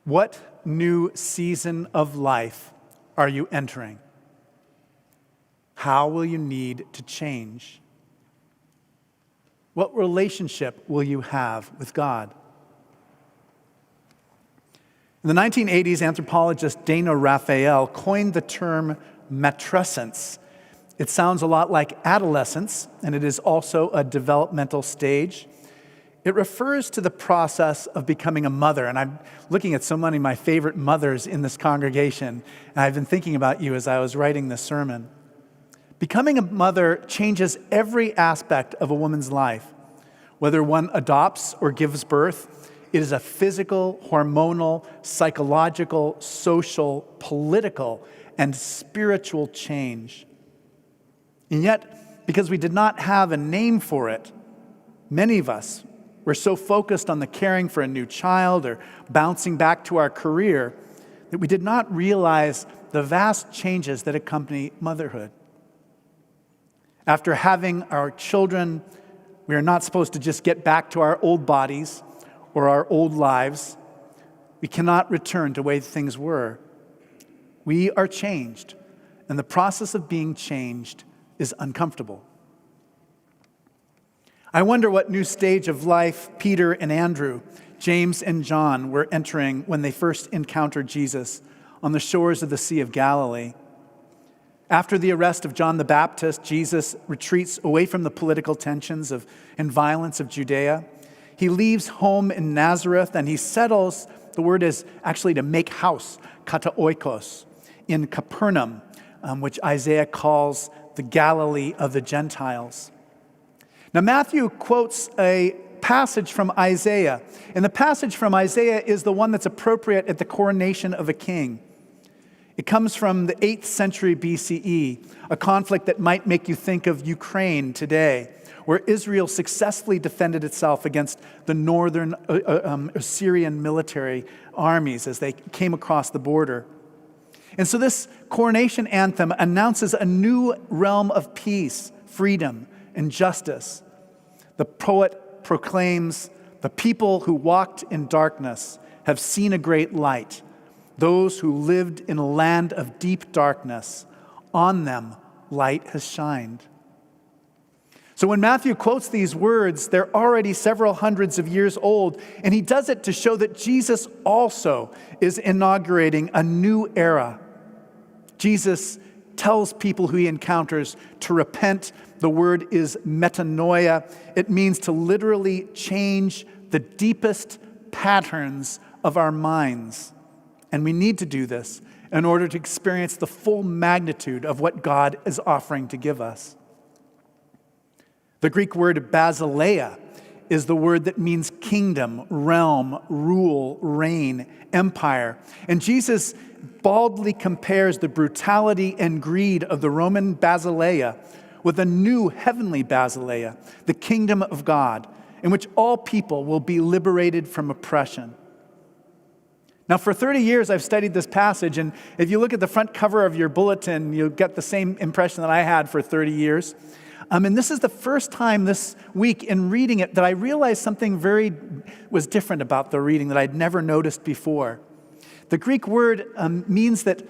What new season of life are you entering? How will you need to change? What relationship will you have with God? In the 1980s, anthropologist Dana Raphael coined the term matrescence. It sounds a lot like adolescence, and it is also a developmental stage. It refers to the process of becoming a mother, and I'm looking at so many of my favorite mothers in this congregation, and I've been thinking about you as I was writing this sermon. Becoming a mother changes every aspect of a woman's life. Whether one adopts or gives birth, it is a physical, hormonal, psychological, social, political, and spiritual change. And yet, because we did not have a name for it, many of us were so focused on the caring for a new child or bouncing back to our career that we did not realize the vast changes that accompany motherhood. After having our children, we are not supposed to just get back to our old bodies or our old lives. We cannot return to the way things were. We are changed, and the process of being changed is uncomfortable. I wonder what new stage of life Peter and Andrew, James and John were entering when they first encountered Jesus on the shores of the Sea of Galilee. After the arrest of John the Baptist, Jesus retreats away from the political tensions and violence of Judea. He leaves home in Nazareth and he settles, the word is actually to make house, kataoikos, in Capernaum, which Isaiah calls the Galilee of the Gentiles. Now, Matthew quotes a passage from Isaiah, and the passage from Isaiah is the one that's appropriate at the coronation of a king. It comes from the 8th century BCE, a conflict that might make you think of Ukraine today, where Israel successfully defended itself against the northern Assyrian military armies as they came across the border. And so this coronation anthem announces a new realm of peace, freedom, and justice. The poet proclaims, "The people who walked in darkness have seen a great light. Those who lived in a land of deep darkness, on them light has shined." So when Matthew quotes these words, they're already several hundreds of years old, and he does it to show that Jesus also is inaugurating a new era. Jesus tells people who he encounters to repent. The word is metanoia. It means to literally change the deepest patterns of our minds. And we need to do this in order to experience the full magnitude of what God is offering to give us. The Greek word Basileia is the word that means kingdom, realm, rule, reign, empire. And Jesus baldly compares the brutality and greed of the Roman Basileia with a new heavenly Basileia, the kingdom of God, in which all people will be liberated from oppression. Now, for 30 years, I've studied this passage, and if you look at the front cover of your bulletin, you'll get the same impression that I had for 30 years. And this is the first time this week in reading it that I realized something was different about the reading that I'd never noticed before. The Greek word means that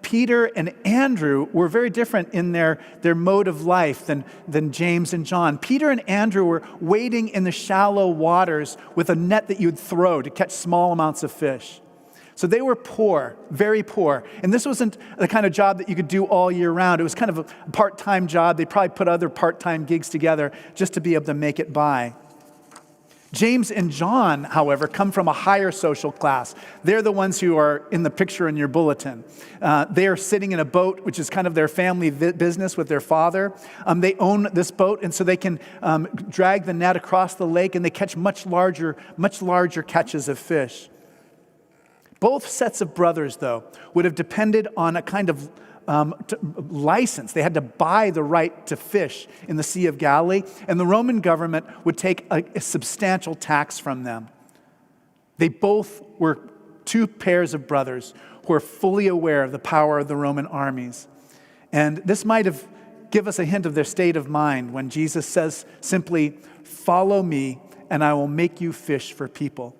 Peter and Andrew were very different in their mode of life than James and John. Peter and Andrew were wading in the shallow waters with a net that you'd throw to catch small amounts of fish. So they were poor, very poor. And this wasn't the kind of job that you could do all year round. It was kind of a part-time job. They probably put other part-time gigs together just to be able to make it by. James and John, however, come from a higher social class. They're the ones who are in the picture in your bulletin. They are sitting in a boat, which is kind of their family business with their father. They own this boat, and so they can drag the net across the lake, and they catch much larger catches of fish. Both sets of brothers, though, would have depended on a kind of license. They had to buy the right to fish in the Sea of Galilee, and the Roman government would take a substantial tax from them. They both were two pairs of brothers who were fully aware of the power of the Roman armies. And this might have given us a hint of their state of mind when Jesus says simply, "Follow me, and I will make you fish for people."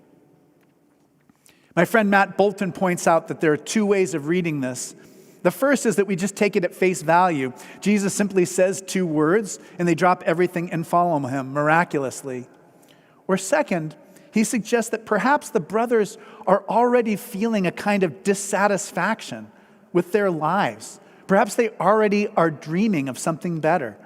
My friend Matt Bolton points out that there are two ways of reading this. The first is that we just take it at face value. Jesus simply says two words, and they drop everything and follow him miraculously. Or second, he suggests that perhaps the brothers are already feeling a kind of dissatisfaction with their lives. Perhaps they already are dreaming of something better.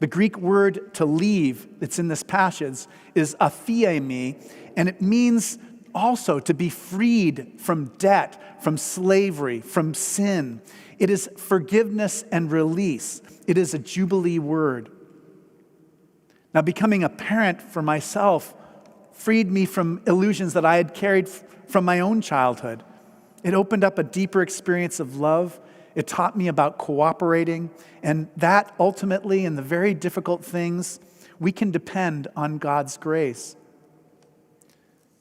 The Greek word to leave that's in this passage is aphiemi, and it means also to be freed from debt, from slavery, from sin. It is forgiveness and release. It is a jubilee word. Now, becoming a parent for myself freed me from illusions that I had carried from my own childhood. It opened up a deeper experience of love. It taught me about cooperating, and that ultimately, in the very difficult things, we can depend on God's grace.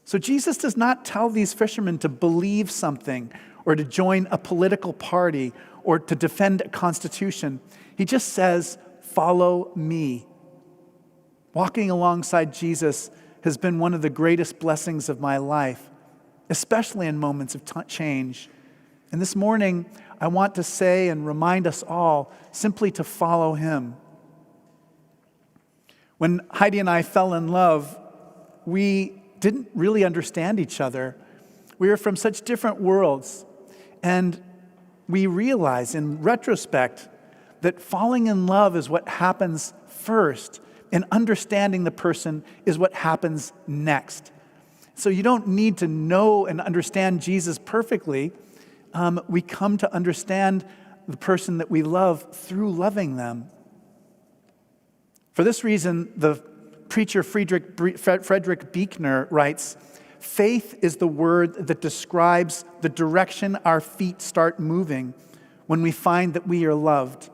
So Jesus does not tell these fishermen to believe something or to join a political party or to defend a constitution. He just says, follow me. Walking alongside Jesus has been one of the greatest blessings of my life, especially in moments of change. And this morning, I want to say and remind us all simply to follow him. When Heidi and I fell in love, we didn't really understand each other. We were from such different worlds. And we realize in retrospect that falling in love is what happens first, and understanding the person is what happens next. So you don't need to know and understand Jesus perfectly. We come to understand the person that we love through loving them. For this reason, the preacher Frederick Buechner writes, faith is the word that describes the direction our feet start moving when we find that we are loved.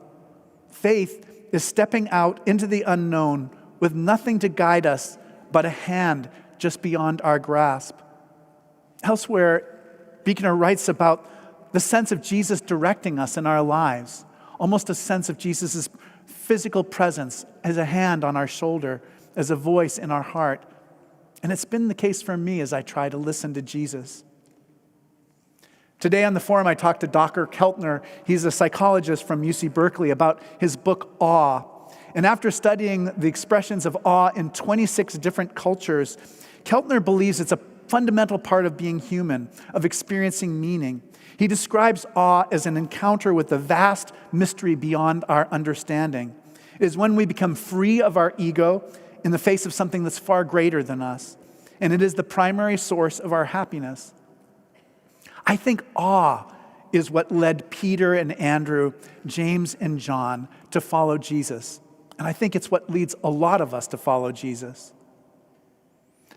Faith is stepping out into the unknown with nothing to guide us but a hand just beyond our grasp. Elsewhere, Buechner writes about the sense of Jesus directing us in our lives, almost a sense of Jesus' physical presence as a hand on our shoulder, as a voice in our heart. And it's been the case for me as I try to listen to Jesus. Today on the forum, I talked to Dr. Keltner. He's a psychologist from UC Berkeley about his book, Awe. And after studying the expressions of awe in 26 different cultures, Keltner believes it's a fundamental part of being human, of experiencing meaning. He describes awe as an encounter with the vast mystery beyond our understanding. It is when we become free of our ego in the face of something that's far greater than us. And it is the primary source of our happiness. I think awe is what led Peter and Andrew, James and John to follow Jesus. And I think it's what leads a lot of us to follow Jesus.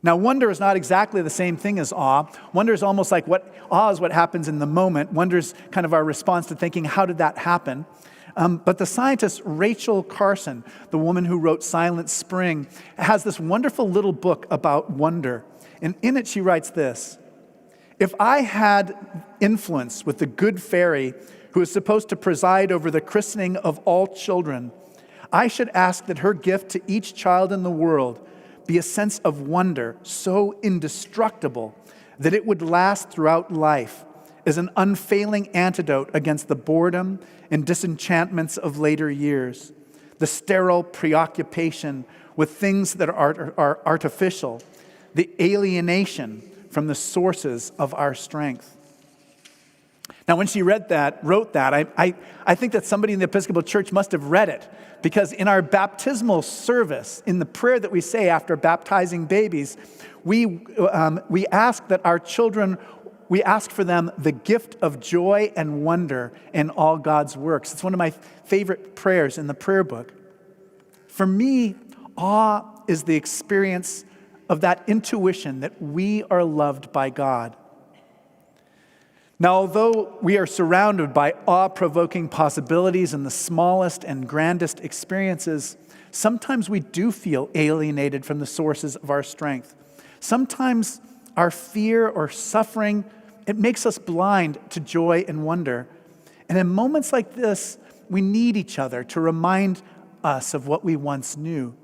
Now, wonder is not exactly the same thing as awe. Wonder is almost like awe is what happens in the moment. Wonder is kind of our response to thinking, how did that happen? But the scientist Rachel Carson, the woman who wrote Silent Spring, has this wonderful little book about wonder. And in it she writes this: if I had influence with the good fairy who is supposed to preside over the christening of all children, I should ask that her gift to each child in the world be a sense of wonder so indestructible that it would last throughout life as an unfailing antidote against the boredom and disenchantments of later years, the sterile preoccupation with things that are artificial, the alienation from the sources of our strength. Now, when she wrote that, I think that somebody in the Episcopal Church must have read it, because in our baptismal service, in the prayer that we say after baptizing babies, we ask that our children, we ask for them the gift of joy and wonder in all God's works. It's one of my favorite prayers in the prayer book. For me, awe is the experience of that intuition that we are loved by God. Now, although we are surrounded by awe-provoking possibilities in the smallest and grandest experiences, sometimes we do feel alienated from the sources of our strength. Sometimes our fear or suffering, it makes us blind to joy and wonder. And in moments like this, we need each other to remind us of what we once knew.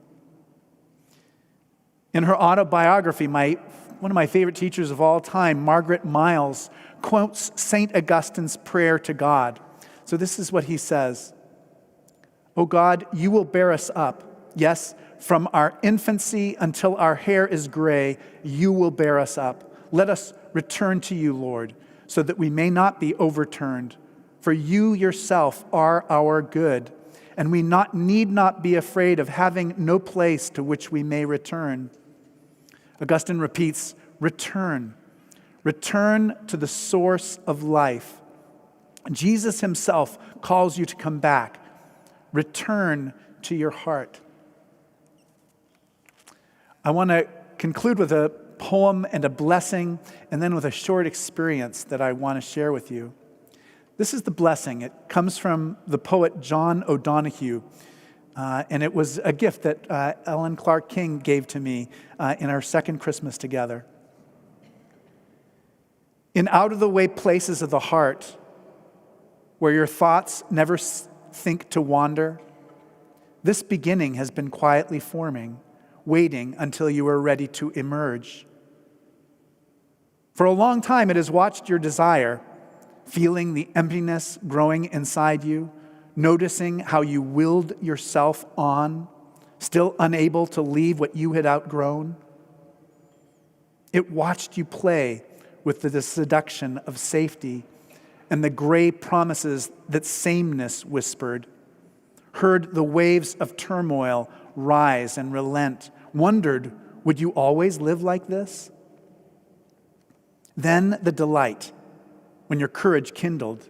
In her autobiography, my one of my favorite teachers of all time, Margaret Miles, quotes St. Augustine's prayer to God. So this is what he says: "O God, you will bear us up. Yes, from our infancy until our hair is gray, you will bear us up. Let us return to you, Lord, so that we may not be overturned. For you yourself are our good, and we need not be afraid of having no place to which we may return." Augustine repeats, return. Return to the source of life. Jesus himself calls you to come back. Return to your heart. I want to conclude with a poem and a blessing, and then with a short experience that I want to share with you. This is the blessing. It comes from the poet JohnODonohue, and it was a gift that Ellen Clark King gave to me in our second Christmas together. In out-of-the-way places of the heart, where your thoughts never think to wander, this beginning has been quietly forming, waiting until you are ready to emerge. For a long time, it has watched your desire, feeling the emptiness growing inside you, noticing how you willed yourself on, still unable to leave what you had outgrown. It watched you play with the seduction of safety and the gray promises that sameness whispered, heard the waves of turmoil rise and relent, wondered, would you always live like this? Then the delight, when your courage kindled,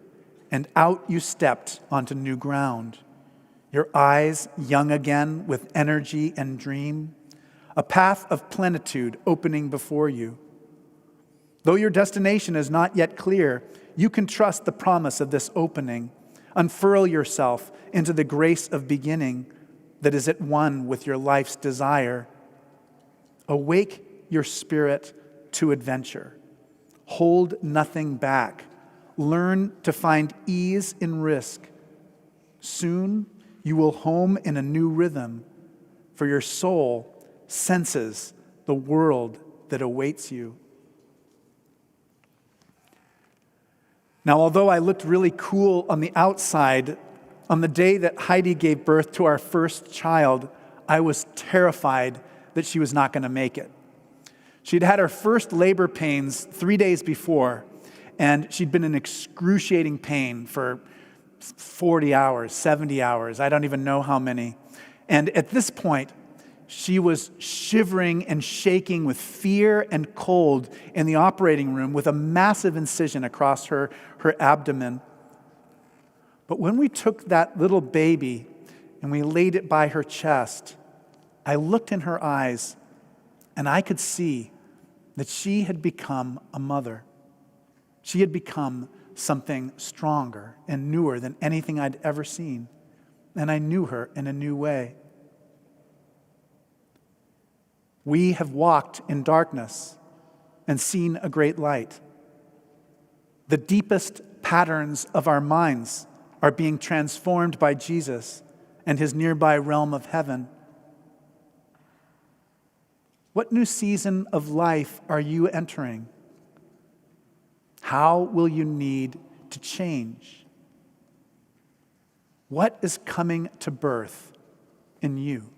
and out you stepped onto new ground, your eyes young again with energy and dream, a path of plenitude opening before you. Though your destination is not yet clear, you can trust the promise of this opening. Unfurl yourself into the grace of beginning that is at one with your life's desire. Awake your spirit to adventure. Hold nothing back. Learn to find ease in risk. Soon you will home in a new rhythm, for your soul senses the world that awaits you. Now, although I looked really cool on the outside, on the day that Heidi gave birth to our first child, I was terrified that she was not going to make it. She'd had her first labor pains 3 days before, and she'd been in excruciating pain for 40 hours, 70 hours, I don't even know how many. And at this point, she was shivering and shaking with fear and cold in the operating room with a massive incision across her abdomen. But when we took that little baby and we laid it by her chest, I looked in her eyes and I could see that she had become a mother. She had become something stronger and newer than anything I'd ever seen. And I knew her in a new way. We have walked in darkness and seen a great light. The deepest patterns of our minds are being transformed by Jesus and his nearby realm of heaven. What new season of life are you entering? How will you need to change? What is coming to birth in you?